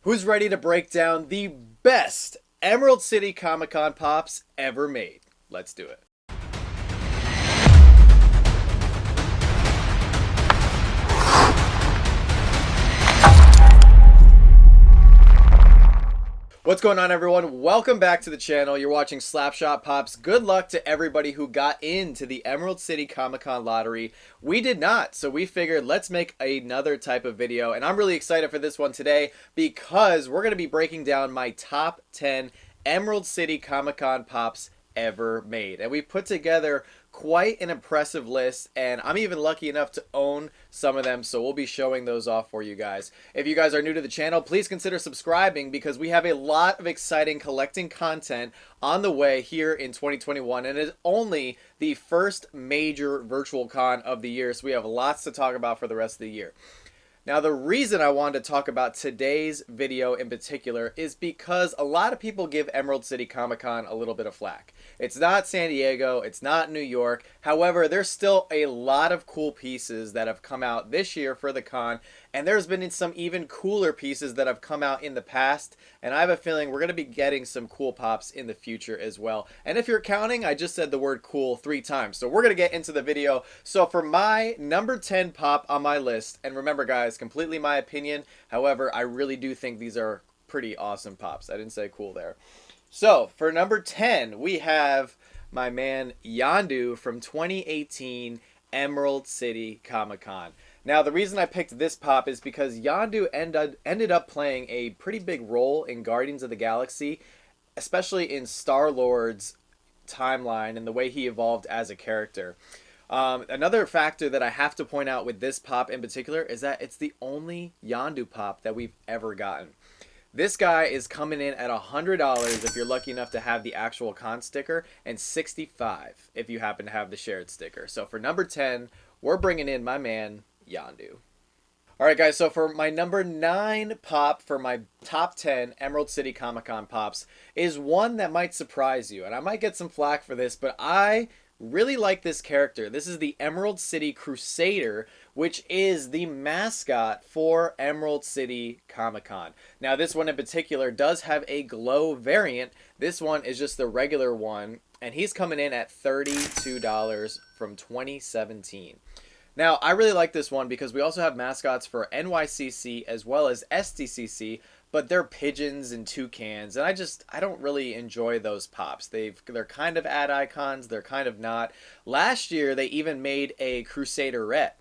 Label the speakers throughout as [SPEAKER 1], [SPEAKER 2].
[SPEAKER 1] Who's ready to break down the best Emerald City Comic Con Pops ever made? Let's do it. What's going on, everyone? Welcome back to the channel. You're watching Slapshotpops. Good luck to everybody who got into the Emerald City Comic Con lottery. We did not, so we figured let's make another type of video, and I'm really excited for this one today because we're going to be breaking down my top 10 Emerald City Comic Con Pops ever made. And we put together quite an impressive list, and I'm even lucky enough to own some of them, so we'll be showing those off for you guys. If you guys are new to the channel, please consider subscribing because we have a lot of exciting collecting content on the way here in 2021, and it is only the first major virtual con of the year, so we have lots to talk about for the rest of the year. Now, the reason I wanted to talk about today's video in particular is because a lot of people give Emerald City Comic Con a little bit of flack. It's not San Diego, it's not New York. However, there's still a lot of cool pieces that have come out this year for the con, and there's been some even cooler pieces that have come out in the past, and I have a feeling we're going to be getting some cool pops in the future as well. And if you're counting, I just said the word cool 3 times, so we're going to get into the video. So for my number 10 pop on my list, and remember guys, completely my opinion, however, I really do think these are pretty awesome pops. I didn't say cool there. So for number 10, we have my man Yondu from 2018 Emerald City Comic Con. Now, the reason I picked this pop is because Yondu ended up playing a pretty big role in Guardians of the Galaxy, especially in Star-Lord's timeline and the way he evolved as a character. Another factor that I have to point out with this pop in particular is that it's the only Yondu pop that we've ever gotten. This guy is coming in at $100 if you're lucky enough to have the actual con sticker, and $65 if you happen to have the shared sticker. So for number 10, we're bringing in my man, Yondu. Alright guys, so for my number 9 pop for my top 10 Emerald City Comic Con pops is one that might surprise you. And I might get some flack for this, but I really like this character. This is the Emerald City Crusader, which is the mascot for Emerald City Comic Con. Now this one in particular does have a glow variant. This one is just the regular one, and he's coming in at $32 from 2017. Now, I really like this one because we also have mascots for NYCC as well as SDCC, but they're pigeons and toucans, and I don't really enjoy those pops. They're kind of ad icons, they're kind of not. Last year, they even made a Crusaderette,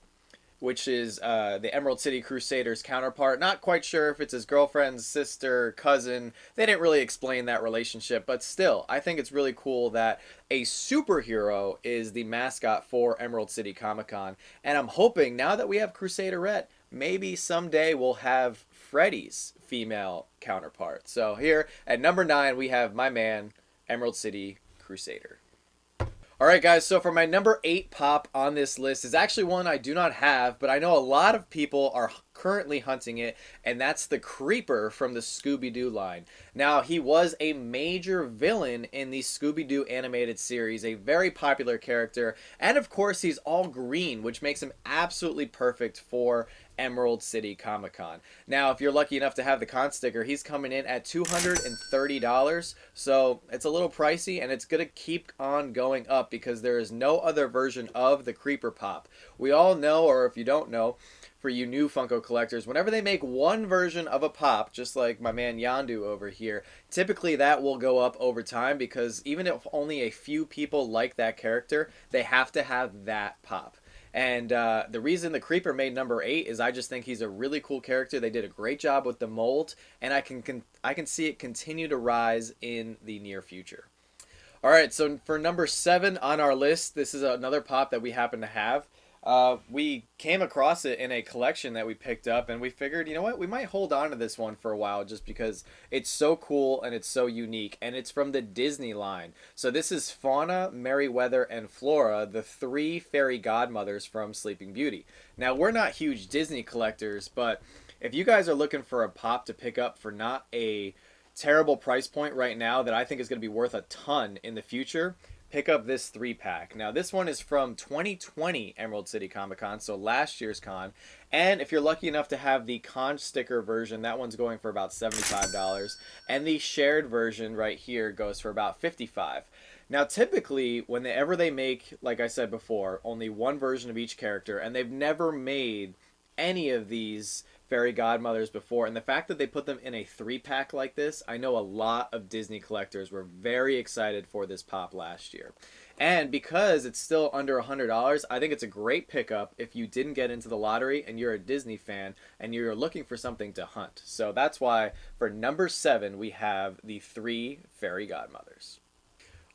[SPEAKER 1] which is the Emerald City Crusader's counterpart. Not quite sure if it's his girlfriend's sister, cousin. They didn't really explain that relationship, but still, I think it's really cool that a superhero is the mascot for Emerald City Comic Con. And I'm hoping, now that we have Crusaderette, maybe someday we'll have Freddy's female counterpart. So here at number 9, we have my man, Emerald City Crusader. Alright guys, so for my number 8 pop on this list is actually one I do not have, but I know a lot of people are currently hunting it, and that's the Creeper from the Scooby-Doo line. Now, he was a major villain in the Scooby-Doo animated series, a very popular character, and of course he's all green, which makes him absolutely perfect for Emerald City Comic Con. Now, if you're lucky enough to have the con sticker, he's coming in at $230, so it's a little pricey, and it's going to keep on going up because there is no other version of the Creeper pop. We all know, or if you don't know, for you new Funko collectors, whenever they make one version of a pop, just like my man Yondu over here, typically that will go up over time because even if only a few people like that character, they have to have that pop. And the reason the Creeper made number 8 is I just think he's a really cool character. They did a great job with the mold, and I can see it continue to rise in the near future. Alright, so for number 7 on our list, this is another pop that we happen to have. We came across it in a collection that we picked up, and we figured, you know what, we might hold on to this one for a while just because it's so cool and it's so unique, and it's from the Disney line. So this is Fauna, Merryweather, and Flora, the 3 fairy godmothers from Sleeping Beauty. Now, we're not huge Disney collectors, but if you guys are looking for a pop to pick up for not a terrible price point right now that I think is going to be worth a ton in the future, pick up this 3-pack. Now, this one is from 2020 Emerald City Comic Con, so last year's con. And if you're lucky enough to have the con sticker version, that one's going for about $75. And the shared version right here goes for about $55. Now, typically, whenever they make, like I said before, only one version of each character, and they've never made any of these fairy godmothers before, and the fact that they put them in a 3-pack like this, I know a lot of Disney collectors were very excited for this pop last year. And because it's still under $100, I think it's a great pickup if you didn't get into the lottery and you're a Disney fan and you're looking for something to hunt. So that's why for number 7 we have the 3 fairy godmothers.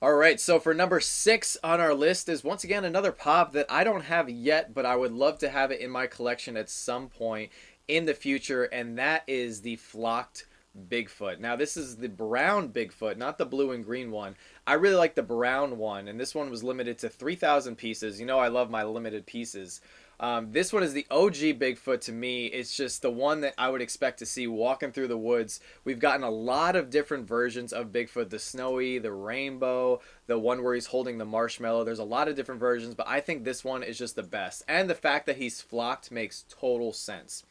[SPEAKER 1] Alright, so for number 6 on our list is once again another pop that I don't have yet, but I would love to have it in my collection at some point in the future, and that is the flocked Bigfoot. Now, this is the brown Bigfoot, not the blue and green one. I really like the brown one, and this one was limited to 3,000 pieces. You know I love my limited pieces. This one is the OG Bigfoot to me. It's just the one that I would expect to see walking through the woods. We've gotten a lot of different versions of Bigfoot. The snowy, the rainbow, the one where he's holding the marshmallow. There's a lot of different versions, but I think this one is just the best. And the fact that he's flocked makes total sense.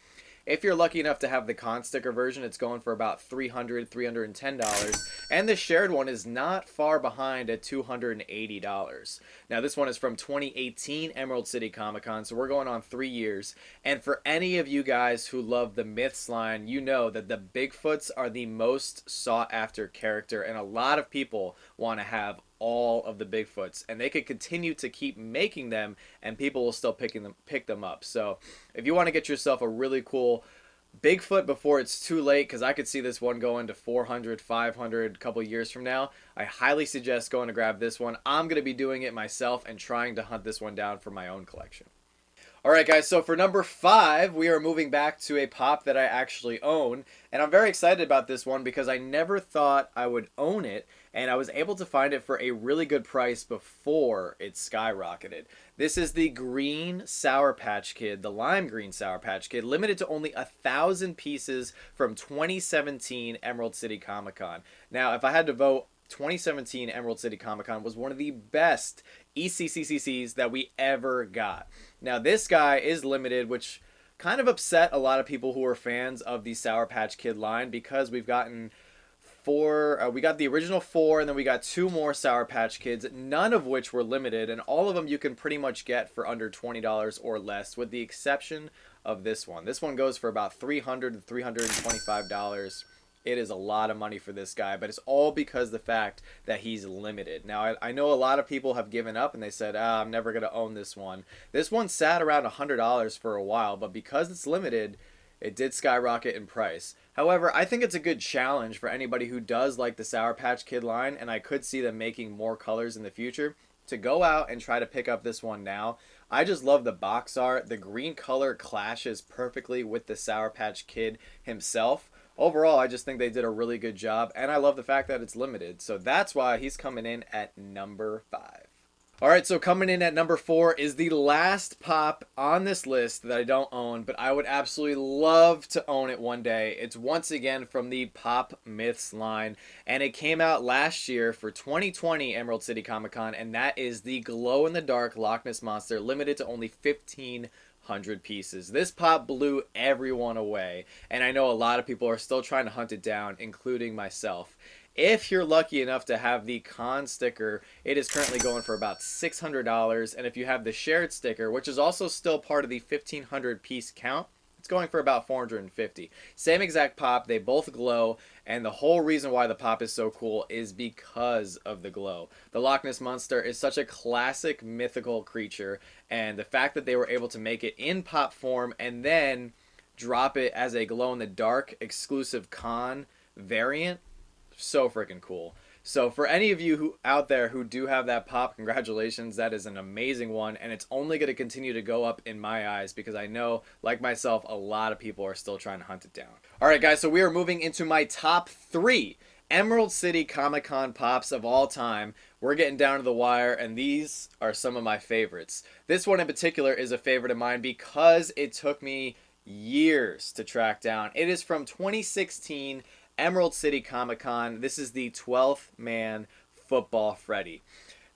[SPEAKER 1] If you're lucky enough to have the con sticker version, it's going for about $300, $310. And the shared one is not far behind at $280. Now, this one is from 2018 Emerald City Comic Con, so we're going on 3 years. And for any of you guys who love the Myths line, you know that the Bigfoots are the most sought after character, and a lot of people want to have all of the Bigfoots, and they could continue to keep making them and people will still pick them up. So if you want to get yourself a really cool Bigfoot before it's too late, because I could see this one going to 400, 500 a couple years from now, I highly suggest going to grab this one. I'm going to be doing it myself and trying to hunt this one down for my own collection. Alright guys, so for number 5, we are moving back to a pop that I actually own, and I'm very excited about this one because I never thought I would own it, and I was able to find it for a really good price before it skyrocketed. This is the green Sour Patch Kid, the lime green Sour Patch Kid, limited to only 1,000 pieces from 2017 Emerald City Comic Con. Now, if I had to vote, 2017 Emerald City Comic Con was one of the best ECCCs that we ever got. Now, this guy is limited, which kind of upset a lot of people who are fans of the Sour Patch Kid line, because we've gotten we got the original 4, and then we got 2 more Sour Patch Kids, none of which were limited, and all of them you can pretty much get for under $20 or less, with the exception of this one. This one goes for about $300 to $325. It is a lot of money for this guy, but it's all because of the fact that he's limited. Now, I know a lot of people have given up and they said, I'm never going to own this one. This one sat around $100 for a while, but because it's limited, it did skyrocket in price. However, I think it's a good challenge for anybody who does like the Sour Patch Kid line, and I could see them making more colors in the future, to go out and try to pick up this one now. I just love the box art. The green color clashes perfectly with the Sour Patch Kid himself. Overall, I just think they did a really good job, and I love the fact that it's limited. So that's why he's coming in at number 5. Alright, so coming in at number 4 is the last pop on this list that I don't own, but I would absolutely love to own it one day. It's once again from the Pop Myths line, and it came out last year for 2020 Emerald City Comic Con, and that is the glow-in-the-dark Loch Ness Monster, limited to only 1,500 pieces. This pop blew everyone away, and I know a lot of people are still trying to hunt it down, including myself. If you're lucky enough to have the con sticker, it is currently going for about $600, and if you have the shared sticker, which is also still part of the 1,500 piece count, it's going for about $450. Same exact pop, they both glow, and the whole reason why the pop is so cool is because of the glow. The Loch Ness Monster is such a classic mythical creature, and the fact that they were able to make it in pop form and then drop it as a glow-in-the-dark exclusive con variant, so freaking cool. So for any of you who out there who do have that pop, congratulations. That is an amazing one, and it's only going to continue to go up in my eyes because I know, like myself, a lot of people are still trying to hunt it down. Alright guys, so we are moving into my top 3 Emerald City Comic Con pops of all time. We're getting down to the wire, and these are some of my favorites. This one in particular is a favorite of mine because it took me years to track down. It is from 2016 Emerald City Comic Con. This is the 12th Man Football Freddy.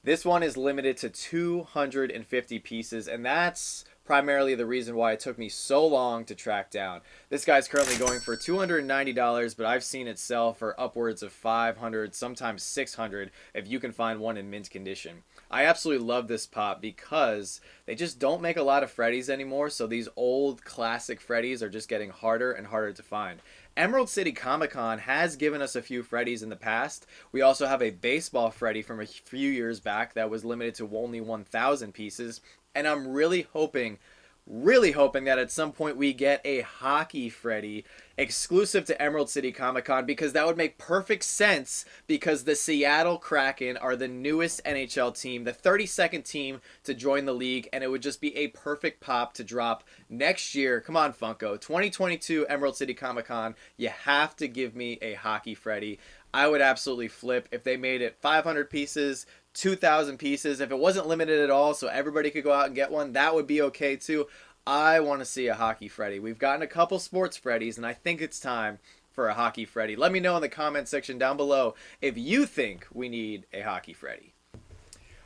[SPEAKER 1] This one is limited to 250 pieces, and that's primarily the reason why it took me so long to track down. This guy's currently going for $290, but I've seen it sell for upwards of $500, sometimes $600 if you can find one in mint condition. I absolutely love this pop because they just don't make a lot of Freddies anymore, so these old classic Freddies are just getting harder and harder to find. Emerald City Comic Con has given us a few Freddies in the past. We also have a baseball Freddy from a few years back that was limited to only 1,000 pieces. And I'm really hoping that at some point we get a hockey Freddy exclusive to Emerald City Comic Con, because that would make perfect sense, because the Seattle Kraken are the newest NHL team, the 32nd team to join the league, and it would just be a perfect pop to drop next year. Come on, Funko. 2022 Emerald City Comic Con, you have to give me a hockey Freddy. I would absolutely flip if they made it 500 pieces, 2,000 pieces. If it wasn't limited at all so everybody could go out and get one, that would be okay too. I want to see a hockey Freddy. We've gotten a couple sports Freddys, and I think it's time for a hockey Freddy. Let me know in the comment section down below if you think we need a hockey Freddy.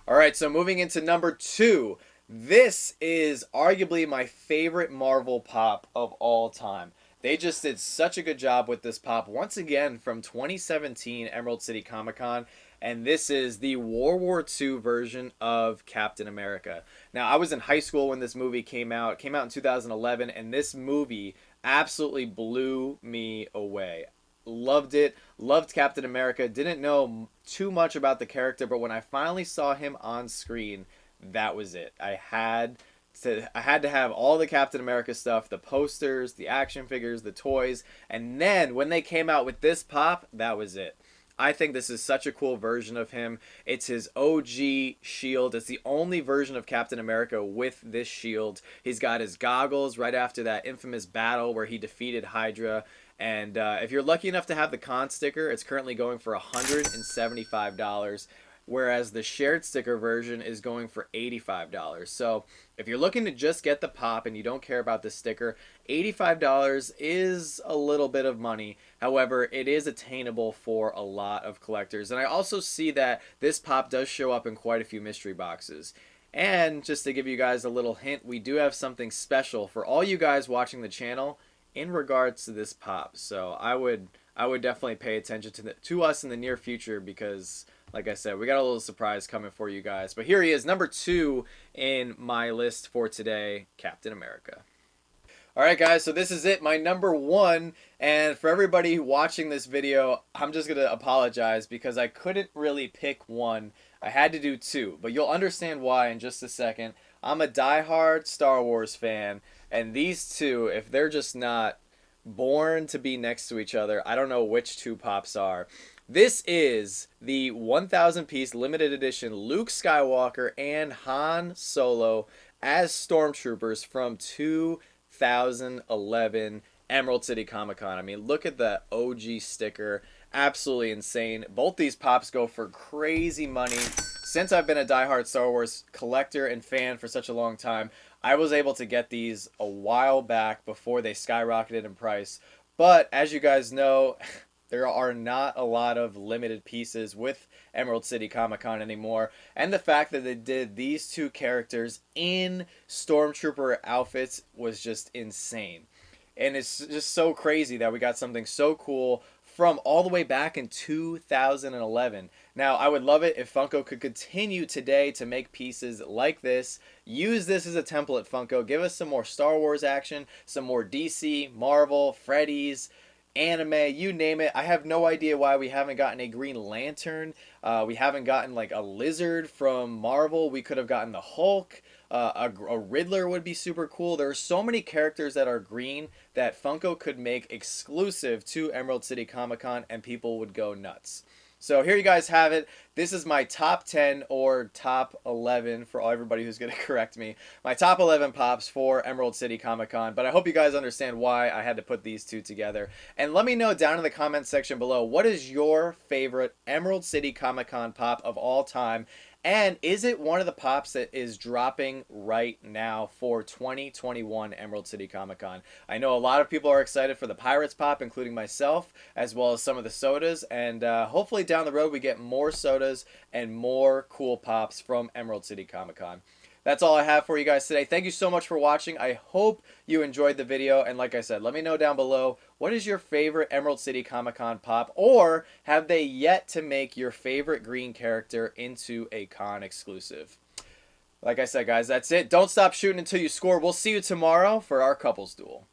[SPEAKER 1] Alright, so moving into number 2. This is arguably my favorite Marvel pop of all time. They just did such a good job with this pop once again from 2017 Emerald City Comic Con. And this is the World War II version of Captain America. Now, I was in high school when this movie came out. It came out in 2011, and this movie absolutely blew me away. Loved it. Loved Captain America. Didn't know too much about the character, but when I finally saw him on screen, that was it. I had to have all the Captain America stuff, the posters, the action figures, the toys, and then when they came out with this pop, that was it. I think this is such a cool version of him. It's his OG shield. It's the only version of Captain America with this shield. He's got his goggles right after that infamous battle where he defeated Hydra. And if you're lucky enough to have the con sticker, it's currently going for $175. Whereas the shared sticker version is going for $85. So if you're looking to just get the pop and you don't care about the sticker, $85 is a little bit of money. However, it is attainable for a lot of collectors. And I also see that this pop does show up in quite a few mystery boxes. And just to give you guys a little hint, we do have something special for all you guys watching the channel in regards to this pop. So I would definitely pay attention to us in the near future, because like I said, we got a little surprise coming for you guys. But here he is, number 2 in my list for today, Captain America. Alright guys, so this is it, my number 1. And for everybody watching this video, I'm just going to apologize because I couldn't really pick one. I had to do 2, but you'll understand why in just a second. I'm a diehard Star Wars fan, and these two, if they're just not born to be next to each other, I don't know which 2 pops are. This is the 1,000 piece limited edition Luke Skywalker and Han Solo as stormtroopers from 2011 Emerald City Comic Con. I mean, look at the OG sticker. Absolutely insane. Both these pops go for crazy money. Since I've been a diehard Star Wars collector and fan for such a long time, I was able to get these a while back before they skyrocketed in price. But as you guys know, there are not a lot of limited pieces with Emerald City Comic Con anymore. And the fact that they did these 2 characters in Stormtrooper outfits was just insane. And it's just so crazy that we got something so cool from all the way back in 2011. Now, I would love it if Funko could continue today to make pieces like this. Use this as a template, Funko. Give us some more Star Wars action, some more DC, Marvel, Freddy's, anime, you name it. I have no idea why we haven't gotten a Green Lantern. We haven't gotten like a Lizard from Marvel. We could have gotten the Hulk. A Riddler would be super cool. There are so many characters that are green that Funko could make exclusive to Emerald City Comic Con and people would go nuts. So here you guys have it. This is my top 10 or top 11 for everybody who's going to correct me. My top 11 pops for Emerald City Comic Con. But I hope you guys understand why I had to put these 2 together. And let me know down in the comment section below, what is your favorite Emerald City Comic Con pop of all time? And is it one of the pops that is dropping right now for 2021 Emerald City Comic Con? I know a lot of people are excited for the Pirates pop, including myself, as well as some of the sodas. And hopefully down the road we get more sodas and more cool pops from Emerald City Comic Con. That's all I have for you guys today. Thank you so much for watching. I hope you enjoyed the video. And like I said, let me know down below, what is your favorite Emerald City Comic Con pop? Or have they yet to make your favorite green character into a con exclusive? Like I said, guys, that's it. Don't stop shooting until you score. We'll see you tomorrow for our couples duel.